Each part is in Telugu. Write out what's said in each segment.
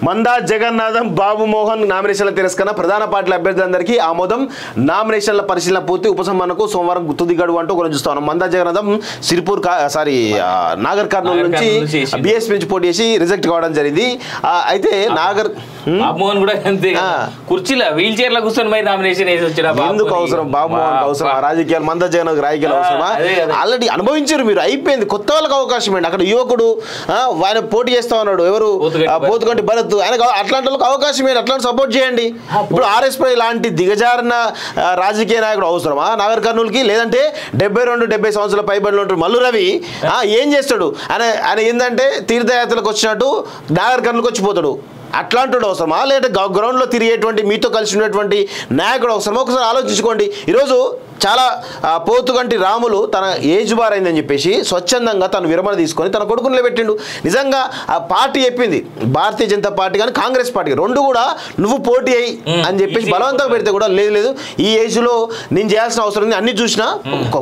మందా జగన్నాథం బాబు మోహన్ నామినేషన్ల తిరస్కరణ ప్రధాన పార్టీల అభ్యర్థులందరికీ ఆమోదం నామినేషన్ల పరిశీలన పూర్తి ఉపసంహరణకు సోమవారం తుది గడువు అంటూ ఒకరు చూస్తాం. మందా జగన్నాథం సిరిపూర్ నాగర్ కర్నూలు నుంచి బీఎస్పీ నుంచి పోటీ చేసి రిజెక్ట్ కావడం జరిగింది. అయితే నాగర్ బాబుమోహన్ కూడా కుర్చీలో వీల్ చైర్ లో కూర్చొని మరి నామినేషన్ వేసి వచ్చాడు. ఎందుకు అవసరం బాబుమోహన్ అవసరం రాజకీయాలు మందా జగన్ రాజకీయాలు అవసరమా? ఆల్రెడీ అనుభవించారు మీరు, అయిపోయింది. కొత్త వాళ్ళకి అవకాశం ఏంటి? అక్కడ యువకుడు ఆయన పోటీ చేస్తా ఉన్నాడు, ఎవరు పోతుగంటి భరత్, ఆయన అట్లాంటి వాళ్ళకి అవకాశం ఏంటి? అట్లాంటి సపోర్ట్ చేయండి. ఇప్పుడు ఆర్ఎస్పీ లాంటి దిగజారిన రాజకీయ నాయకుడు అవసరమా నాగర్ కర్నూలుకి? లేదంటే 72-70 సంవత్సరాల పైబడిలో ఉంటాడు మల్లు రవి, ఏం చేస్తాడు? ఆయన ఏంటంటే తీర్థయాత్రలకు వచ్చినట్టు నాగర్ కర్నూలుకి వచ్చిపోతాడు. అట్లాంటి అవసరమా? లేదంటే గ్రౌండ్లో తిరిగేటువంటి మీతో కలిసి ఉన్నటువంటి నాయకుడు అవసరమా? ఒకసారి ఆలోచించుకోండి. ఈరోజు చాలా పోతుగంటి రాములు తన ఏజ్ బార్ అయిందని చెప్పేసి స్వచ్ఛందంగా తను విరమణ తీసుకొని తన కొడుకుని నిలబెట్టిండు. నిజంగా ఆ పార్టీ చెప్పింది, భారతీయ జనతా పార్టీ కానీ కాంగ్రెస్ పార్టీ రెండు కూడా నువ్వు పోటీ అయ్యి అని చెప్పేసి బలవంతంగా పెడితే కూడా లేదు ఈ ఏజ్లో నేను చేయాల్సిన అవసరం ఉంది, అన్ని చూసినా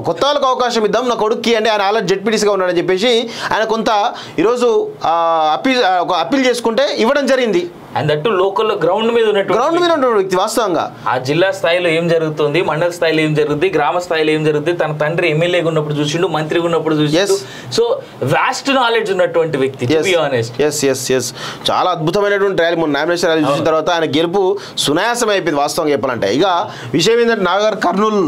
కొత్త వాళ్ళకి అవకాశం ఇద్దాం నా కొడుక్కి అంటే ఆయన ఆల్రెడీ జెడ్పీటీసీగా ఉన్నాడని చెప్పేసి ఆయన కొంత ఈరోజు అప్పీల్ చేసుకుంటే ఇవ్వడం జరిగింది. అండ్ దట్టు లోకల్లో గ్రౌండ్ మీద ఉన్న వ్యక్తి వాస్తవంగా ఆ జిల్లా స్థాయిలో ఏం జరుగుతుంది, మండల స్థాయిలో ఏం జరుగుతుంది, గ్రామ స్థాయిలో ఏం జరుగుతుంది, తన తండ్రి ఎమ్మెల్యేగా ఉన్నప్పుడు చూసిండు, మంత్రిగా ఉన్నప్పుడు చూసిండు. సో వాస్ట్ నాలెడ్జ్ ఉన్నటువంటి వ్యక్తి. చాలా అద్భుతమైనటువంటి ర్యాలీ, నామినేషన్ ర్యాలీ చూసిన తర్వాత ఆయన గెలుపు సునాయాసం అయిపోయింది వాస్తవంగా చెప్పాలంటే. ఇక విషయం ఏంటంటే నాగర్ కర్నూల్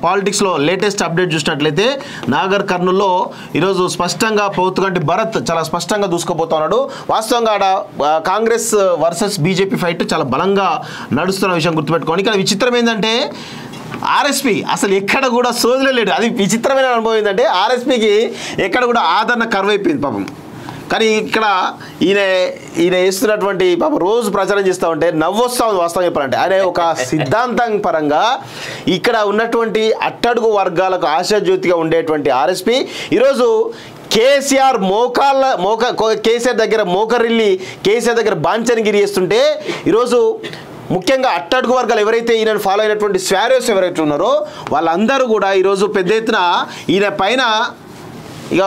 పాలిటిక్స్లో లేటెస్ట్ అప్డేట్ చూసినట్లయితే నాగర్ కర్నూల్లో ఈరోజు స్పష్టంగా పోతుగంటి భరత్ చాలా స్పష్టంగా దూసుకుపోతా ఉన్నాడు. వాస్తవంగా ఆడ కాంగ్రెస్ వర్సెస్ బీజేపీ ఫైట్ చాలా బలంగా నడుస్తున్న విషయం గుర్తుపెట్టుకోండి. ఇక్కడ విచిత్రం ఏంటంటే ఆర్ఎస్పీ అసలు ఎక్కడ కూడా సోదలేడు. అది విచిత్రమైన అనుభవం ఏంటంటే ఆర్ఎస్పీకి ఎక్కడ కూడా ఆదరణ కరువైపోయింది పాపం. కానీ ఇక్కడ ఈయన వేస్తున్నటువంటి పాపం రోజు ప్రచారం చేస్తూ ఉంటే నవ్వొస్తా ఉంది వాస్తవం చెప్పాలంటే. ఆయన ఒక సిద్ధాంతం పరంగా ఇక్కడ ఉన్నటువంటి అట్టడుగు వర్గాలకు ఆశాజ్యోతిగా ఉండేటువంటి ఆర్ఎస్పీ ఈరోజు కేసీఆర్ కేసీఆర్ దగ్గర మోకరిల్లి కేసీఆర్ దగ్గర బాంచనగిరి చేస్తుంటే ఈరోజు ముఖ్యంగా అట్టడుగు వర్గాలు ఎవరైతే ఈయనను ఫాలో అయినటువంటి స్వారోస్ ఎవరైతే ఉన్నారో వాళ్ళందరూ కూడా ఈరోజు పెద్ద ఎత్తున ఈయన పైన ఇక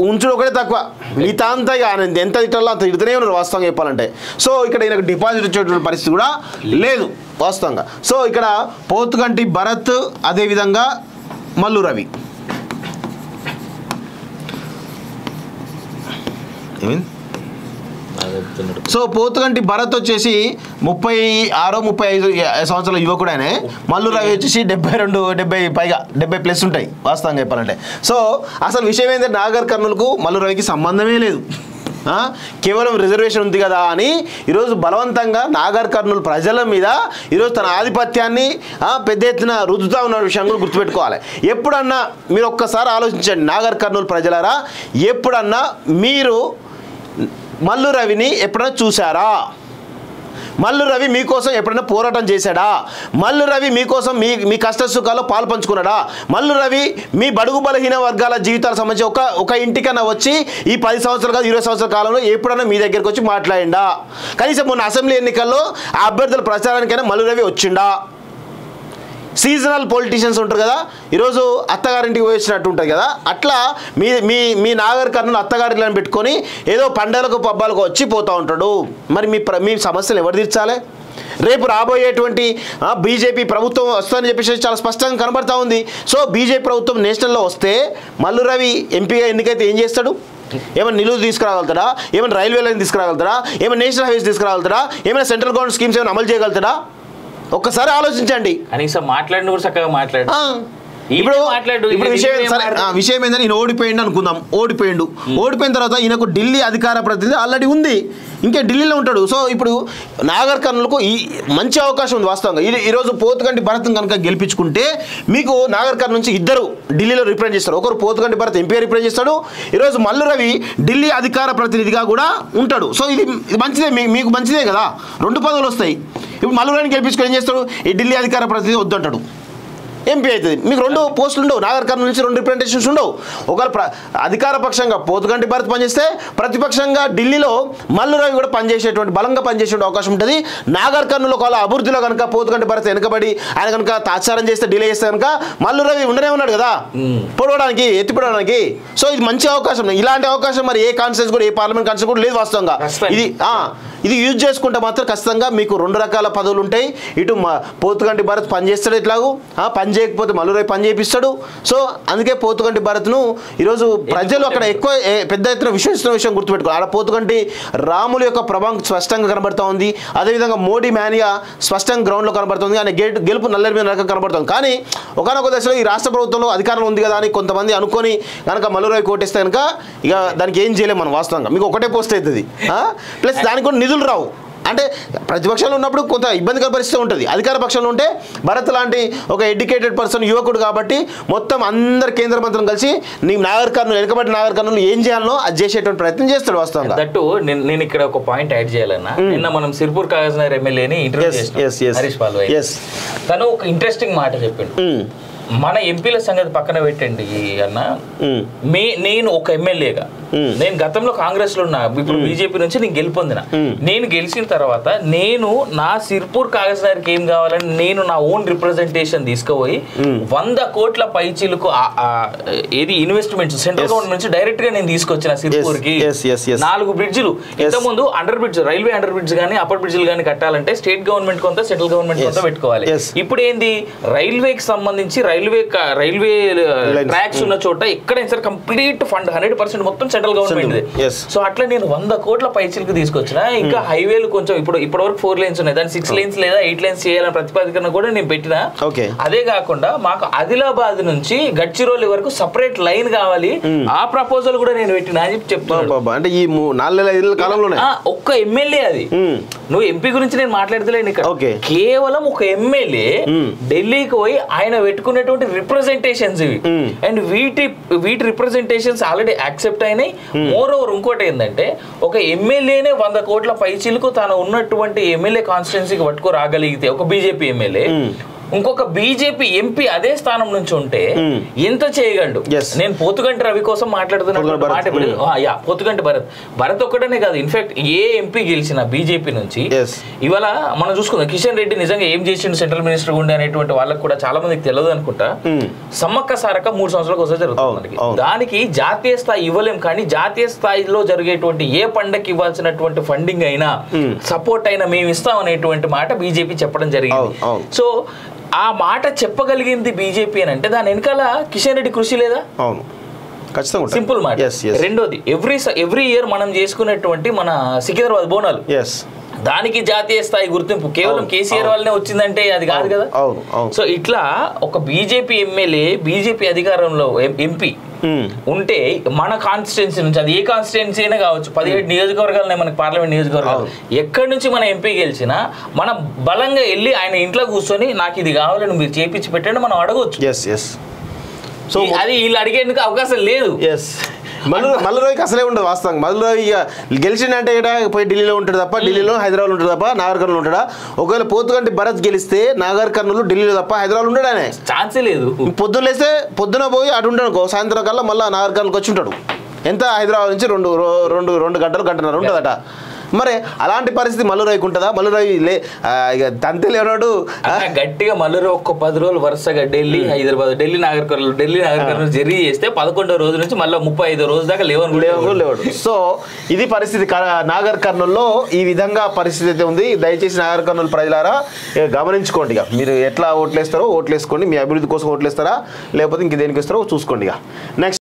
ఉంచుడు ఒకటే తక్కువ, మిగతా అంతా ఇక ఆయన ఎంత తిట్టాలో అంత తిడుతూనే ఉన్నారు వాస్తవంగా చెప్పాలంటే. సో ఇక్కడ ఈయనకు డిపాజిట్ వచ్చేటువంటి పరిస్థితి కూడా లేదు వాస్తవంగా. సో ఇక్కడ పోతుగంటి భరత్ అదేవిధంగా మల్లు రవి సో పోతుగంటి భరత్ వచ్చేసి 36-35 సంవత్సరాల యువకుడు ఆయన. మల్లు రవి వచ్చేసి 70+ ఉంటాయి వాస్తవంగా చెప్పాలంటే. సో అసలు విషయం ఏంటంటే నాగర్ కర్నూలుకు మల్లు రవికి సంబంధమే లేదు, కేవలం రిజర్వేషన్ ఉంది కదా అని ఈరోజు బలవంతంగా నాగర్ కర్నూలు ప్రజల మీద ఈరోజు తన ఆధిపత్యాన్ని పెద్ద ఎత్తున రుద్దుతా ఉన్న విషయం కూడా గుర్తుపెట్టుకోవాలి. ఎప్పుడన్నా మీరు ఒక్కసారి ఆలోచించండి నాగర్ కర్నూలు ప్రజలారా, ఎప్పుడన్నా మీరు మల్లు రవిని ఎప్పుడైనా చూసారా? మల్లు రవి మీకోసం ఎప్పుడైనా పోరాటం చేశాడా? మల్లు రవి మీకోసం మీ కష్ట సుఖాల్లో పాలు పంచుకున్నాడా? మల్లు రవి మీ బడుగు బలహీన వర్గాల జీవితాలకు సంబంధించి ఒక ఇంటికన్నా వచ్చి ఈ 10 సంవత్సరాలు కాదు 20 సంవత్సరాల కాలంలో ఎప్పుడైనా మీ దగ్గరికి వచ్చి మాట్లాడిండా? కనీసం మొన్న అసెంబ్లీ ఎన్నికల్లో ఆ అభ్యర్థుల ప్రచారానికైనా మల్లు రవి వచ్చిండా? సీజనల్ పొలిటీషియన్స్ ఉంటారు కదా, ఈరోజు అత్తగారింటికి వచ్చినట్టు ఉంటుంది కదా, అట్లా మీ నాగర్ కర్నూలు అత్తగారిని పెట్టుకొని ఏదో పండుగలకు పబ్బాలకు వచ్చి పోతూ ఉంటాడు. మరి మీ సమస్యలు ఎవరు తీర్చాలి? రేపు రాబోయేటువంటి బీజేపీ ప్రభుత్వం వస్తుందని చెప్పేసి చాలా స్పష్టంగా కనబడతా ఉంది. సో బీజేపీ ప్రభుత్వం నేషనల్లో వస్తే మల్లు రవి ఎంపీగా ఎన్నికైతే ఏం చేస్తాడు? ఏమైనా నిలువు తీసుకురాగలుగుతాడా? ఏమైనా రైల్వే లైన్ తీసుకురాగలుగుతాడా? ఏమైనా నేషనల్ హైవేస్ తీసుకురాగలుగుతాడా? ఏమైనా సెంట్రల్ గవర్నమెంట్ స్కీమ్స్ ఏమైనా అమలు చేయగలుగుతాడా? ఒక్కసారి ఆలోచించండి. కనీసం మాట్లాడిన కూడా చక్కగా మాట్లాడు. ఇప్పుడు విషయం ఏంటంటే ఈయన ఓడిపోయిండు అనుకుందాం, ఓడిపోయిన తర్వాత ఈయనకు ఢిల్లీ అధికార ప్రతినిధి ఆల్రెడీ ఉంది, ఇంకా ఢిల్లీలో ఉంటాడు. సో ఇప్పుడు నాగర్ కర్నూలుకు ఈ మంచి అవకాశం ఉంది వాస్తవంగా. ఈరోజు పోతుగంటి భరత్ కనుక గెలిపించుకుంటే మీకు నాగర్ కర్నూలు నుంచి ఇద్దరు ఢిల్లీలో రిప్రజెంట్ చేస్తారు. ఒకరు పోతుగంటి భరత్ ఎంపీ రిప్రజెంట్ చేస్తాడు, ఈరోజు మల్లు రవి ఢిల్లీ అధికార ప్రతినిధిగా కూడా ఉంటాడు. సో ఇది మంచిదే, మీకు మంచిదే కదా, 2 పదవులు వస్తాయి. ఇప్పుడు మల్లు రవిని గెలిపించుకొని ఏం చేస్తాడు? ఈ ఢిల్లీ అధికార ప్రతినిధి వద్దంటాడు, ఎంపీ అవుతుంది. మీకు 2 పోస్టులు ఉండవు, నాగర్ కర్నూలు నుంచి 2 రిప్రజెంటేషన్స్ ఉండవు. ఒకవేళ అధికార పక్షంగా పోతుగంటి భరత్ పనిచేస్తే ప్రతిపక్షంగా ఢిల్లీలో మల్లు రవి కూడా పనిచేసేటువంటి బలంగా పనిచేసే అవకాశం ఉంటుంది. నాగర్ కర్నూలు ఒకవేళ అభివృద్ధిలో కనుక పోతుగంటి భరత్ వెనకబడి ఆయన కనుక తాత్సారం చేస్తే డిలే చేస్తే కనుక మల్లు రవి ఉండనే ఉన్నాడు కదా పొడవడానికి, ఎత్తిపడడానికి. సో ఇది మంచి అవకాశం. ఇలాంటి అవకాశం మరి ఏ కాన్స్టిట్యూన్స్ కూడా, ఏ పార్లమెంట్ కాన్స్టిట్యూన్స్ కూడా లేదు వాస్తవంగా. ఇది యూజ్ చేసుకుంటే మాత్రం ఖచ్చితంగా మీకు 2 రకాల పదవులు ఉంటాయి. ఇటు పోతుగంటి భరత్ పని చేస్తాడు, ఇట్లాగూ పని చేయకపోతే మల్లురావి పని చేపిస్తాడు. సో అందుకే పోతుగంటి భరత్ను ఈరోజు ప్రజలు అక్కడ ఎక్కువ పెద్ద ఎత్తున విశ్వసిస్తున్న విషయం గుర్తుపెట్టుకోవాలి. ఆడ పోతుగంటి రాముల యొక్క ప్రభావం స్పష్టంగా కనబడుతూ ఉంది. అదేవిధంగా మోడీ మేనియా స్పష్టంగా గ్రౌండ్లో కనబడుతుంది. ఆయన గెలుపు నల్లరి మీద రకంగా కనబడుతుంది. కానీ ఒకనొక దశలో ఈ రాష్ట్ర ప్రభుత్వంలో అధికారం ఉంది కదా అని కొంతమంది అనుకొని కనుక మల్లురావి కోటేస్తే కనుక ఇక దానికి ఏం చేయలేము మనం. వాస్తవంగా మీకు ఒకటే పోస్ట్ అవుతుంది, ప్లస్ దానికి కూడా నిధులు రావు. అంటే ప్రతిపక్షంలో ఉన్నప్పుడు కొంత ఇబ్బందికర పరిస్థితి ఉంటుంది. అధికార పక్షంలో ఉంటే భరత్ లాంటి ఒక ఎడ్యుకేటెడ్ పర్సన్, యువకుడు కాబట్టి మొత్తం అందరు కేంద్ర మంత్రులను కలిసి నీ నాగర్ కర్నూలు వెనుకబడి నాగర్ కర్నూలు ఏం చేయాలనో అది చేసేటువంటి ప్రయత్నం చేస్తాడు. వాస్తవంగా దట్టు నేను ఇక్కడ ఒక పాయింట్ యాడ్ చేయాలన్నా, నిన్న మనం సిర్పూర్ కాగజ్నగర్ ఎమ్మెల్యేని ఇంటర్వ్యూ చేస్తాం, హరీష్ పాల్వాయి. తను ఒక ఇంట్రెస్టింగ్ మాట చెప్పిండు. మన ఎంపీల సంగతి పక్కన పెట్టండి అన్న, నేను ఒక ఎమ్మెల్యేగా, నేను గతంలో కాంగ్రెస్ లో ఉన్నా, ఇప్పుడు బీజేపీ నుంచి నేను గెలుపొందిన. నేను గెలిచిన తర్వాత నేను నా సిర్పూర్ కాగజ్నగర్కి ఏం కావాలని నేను నా ఓన్ రిప్రజెంటేషన్ తీసుకుపోయి 100 కోట్ల పైచీలకు ఏది ఇన్వెస్ట్మెంట్స్ సెంట్రల్ గవర్నమెంట్ నుంచి డైరెక్ట్ గా నేను తీసుకొచ్చిన సిర్పూర్ కి. 4 బ్రిడ్జిలు ఇంతకుముందు under bridge, railway under bridge కానీ అప్పర్ బ్రిడ్జిలు కానీ కట్టాలంటే స్టేట్ గవర్నమెంట్ కొంత, సెంట్రల్ గవర్నమెంట్ కొంత పెట్టుకోవాలి. ఇప్పుడు ఏంది, రైల్వేకి సంబంధించి రైల్వే ట్రాక్స్ ఉన్న చోట ఎక్కడైనా సరే కంప్లీట్ ఫండ్ 100% మొత్తం సెంట్రల్ గవర్నమెంట్. సో అట్లా నేను 100 కోట్ల పైచీలకు తీసుకొచ్చిన. ఇంకా హైవేలు కొంచెం ఇప్పటివరకు 4 lanes ఉన్నాయి, దాన్ని 6 lanes లేదా 8 lanes చేయాలని ప్రతిపాదికన కూడా నేను పెట్టిన. అదే కాకుండా మాకు ఆదిలాబాద్ నుంచి గడ్చిరోలి వరకు సపరేట్ లైన్ కావాలి, ఆ ప్రపోజల్ కూడా నేను పెట్టిన అని చెప్తాను. అంటే ఈ 4-5 కాలంలో ఒక్క ఎమ్మెల్యే, అది నువ్వు ఎంపీ గురించి నేను మాట్లాడతలేను ఇక్కడ, కేవలం ఒక ఎమ్మెల్యే ఢిల్లీకి పోయి ఆయన పెట్టుకునేటువంటి రిప్రజెంటేషన్స్ ఇవి. అండ్ వీటి రిప్రజెంటేషన్స్ ఆల్రెడీ యాక్సెప్ట్ అయినాయి. మోర్ ఓవర్ ఇంకోటి ఏంటంటే, ఒక ఎమ్మెల్యేనే 100 కోట్ల పైచీలకు తాను ఉన్నటువంటి ఎమ్మెల్యే కాన్స్టిట్యున్సీకి పట్టుకు రాగలిగితే ఒక బీజేపీ ఎమ్మెల్యే, ఇంకొక బీజేపీ ఎంపీ అదే స్థానం నుంచి ఉంటే ఎంత చేయగలడు. నేను పోతుగంటి రవి కోసం మాట్లాడుతున్నా, పోతుగంటి భరత్ ఒక్కడనే కాదు, ఇన్ఫాక్ట్ ఏ ఎంపీ గెలిచిన బీజేపీ నుంచి ఇవాళ మనం చూసుకుందాం, కిషన్ రెడ్డి నిజంగా ఏం చేసిండు సెంట్రల్ మినిస్టర్ ఉండే అనేటువంటి వాళ్ళకి కూడా చాలా మందికి తెలియదు అనుకుంటా. సమ్మక్క సారక్క 3 సంవత్సరాలకు ఒకసారి జరుగుతుంది. దానికి జాతీయ స్థాయి ఇవ్వలేం, కానీ జాతీయ స్థాయిలో జరిగేటువంటి ఏ పండగకి ఇవ్వాల్సినటువంటి ఫండింగ్ అయినా సపోర్ట్ అయినా మేము ఇస్తాం అనేటువంటి మాట బీజేపీ చెప్పడం జరిగింది. సో ఆ మాట చెప్పగలిగింది బీజేపీ అని అంటే దాని వెనకాల కిషన్ రెడ్డి కృషి లేదా? సింపుల్ మాట. రెండోది, ఎవ్రీ ఇయర్ మనం చేసుకునేటువంటి మన సికింద్రాబాద్ బోనాలు, దానికి జాతీయ స్థాయి గుర్తింపు కేవలం కేసీఆర్ వల్లనే వచ్చిందంటే అది కాదు కదా. సో ఇట్లా ఒక బీజేపీ ఎమ్మెల్యే, బీజేపీ అధికారంలో ఎంపీ ఉంటే మన కాన్స్టిట్యున్సీ నుంచి, అది ఏ కాన్స్టిట్యున్సీ అయినా కావచ్చు, 17 నియోజకవర్గాలు మనకి పార్లమెంట్ నియోజకవర్గాలు, ఎక్కడి నుంచి మన ఎంపీ గెలిచినా మనం బలంగా వెళ్ళి ఆయన ఇంట్లో కూర్చొని నాకు ఇది కావాలని మీరు చేపించి పెట్టండి మనం అడగవచ్చు. సో అది వీళ్ళు అడిగేందుకు అవకాశం లేదు. మల్లురావికి అసలే ఉండదు. వాస్తవంగా మల్లురావి గెలిచిందంటే పోయి ఢిల్లీలో ఉంటాడు తప్ప, ఢిల్లీలో హైదరాబాద్ ఉంటాడు తప్ప, నాగర్ కర్నూలు ఉంటాడా? ఒకవేళ పోతుగంటి భరత్ గెలిస్తే నాగర్ కర్నూలు ఢిల్లీలో తప్ప హైదరాబాద్ ఉంటాడు. ఆయన ఛాన్సే లేదు. పొద్దున్న లేస్తే పొద్దున పోయి అటు ఉంటాడు, సాయంత్రం కల్లా మళ్ళీ నాగర్ కర్నూలుకి వచ్చి ఉంటాడు. ఎంత హైదరాబాద్ నుంచి 2 గంటలు గంటన్నర ఉంటుందట. మరి అలాంటి పరిస్థితి మల్లురావికి ఉంటుందా? మల్లురావి తంతే లేనాడు గట్టిగా మల్లురావి ఒక్క 10 రోజులు వరుసగా ఢిల్లీ హైదరాబాద్, ఢిల్లీ నాగర్ కర్నూలు జర్నీ చేస్తే 11వ రోజు నుంచి మళ్ళీ 35వ రోజు దాకా లేవడు. సో ఇది పరిస్థితి నాగర్ కర్నూలులో. ఈ విధంగా పరిస్థితి అయితే ఉంది. దయచేసి నాగర్ కర్నూలు ప్రజలారా గమనించుకోండి. ఇక మీరు ఎట్లా ఓట్లేస్తారో ఓట్లేసుకోండి. మీ అభివృద్ధి కోసం ఓట్లేస్తారా లేకపోతే ఇంక దేనికి ఇస్తారో చూసుకోండి. ఇక నెక్స్ట్